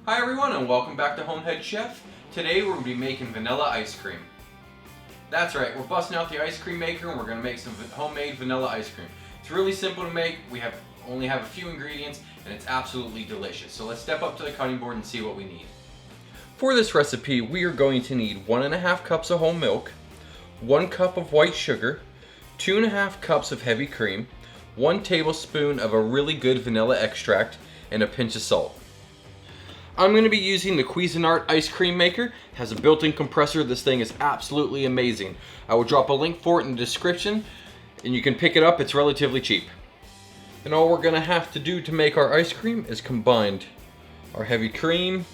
Hi everyone and welcome back to HomeHeadChef. Today we're going to be making vanilla ice cream. That's right, we're busting out the ice cream maker and we're going to make some homemade vanilla ice cream. It's really simple to make, we only have a few ingredients and it's absolutely delicious. So let's step up to the cutting board and see what we need. For this recipe we are going to need 1.5 cups of whole milk, 1 cup of white sugar, 2.5 cups of heavy cream, 1 tablespoon of a really good vanilla extract, and a pinch of salt. I'm going to be using the Cuisinart ice cream maker. It has a built-in compressor. This thing is absolutely amazing. I will drop a link for it in the description and you can pick it up. It's relatively cheap. And all we're going to have to do to make our ice cream is combine our heavy cream,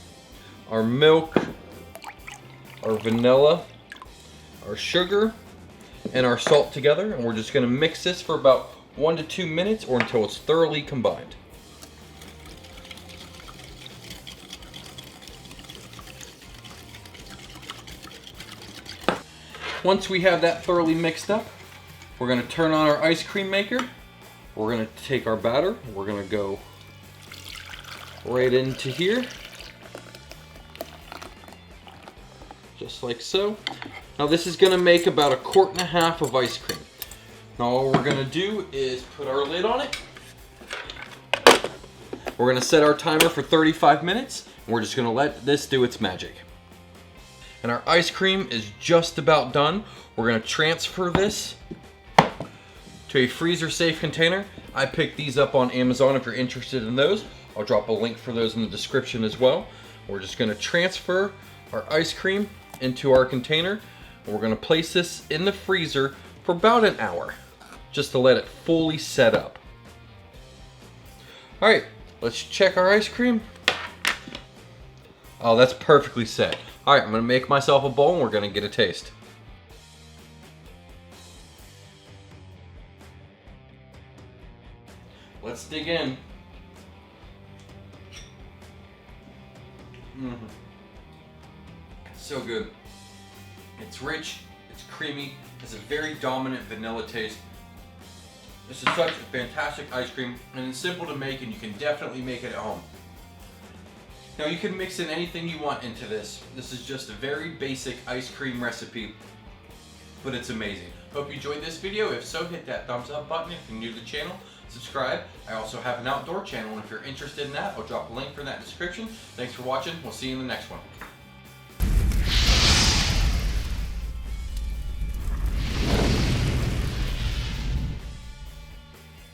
our milk, our vanilla, our sugar, and our salt together. And we're just going to mix this for about 1 to 2 minutes or until it's thoroughly combined. Once we have that thoroughly mixed up, we're going to turn on our ice cream maker. We're going to take our batter. We're going to go right into here. Just like so. Now this is going to make about 1.5 quart of ice cream. Now all we're going to do is put our lid on it. We're going to set our timer for 35 minutes. And we're just going to let this do its magic. And our ice cream is just about done. We're going to transfer this to a freezer safe container. I picked these up on Amazon if you're interested in those. I'll drop a link for those in the description as well. We're just going to transfer our ice cream into our container. And we're going to place this in the freezer for about an hour just to let it fully set up. All right, let's check our ice cream. Oh, that's perfectly set. All right, I'm gonna make myself a bowl and we're gonna get a taste. Let's dig in. So good. It's rich, it's creamy, has a very dominant vanilla taste. This is such a fantastic ice cream and it's simple to make and you can definitely make it at home. Now you can mix in anything you want into this. This is just a very basic ice cream recipe, but it's amazing. Hope you enjoyed this video. If so, hit that thumbs up button. If you're new to the channel, subscribe. I also have an outdoor channel, and if you're interested in that, I'll drop a link for that in the description. Thanks for watching. We'll see you in the next one.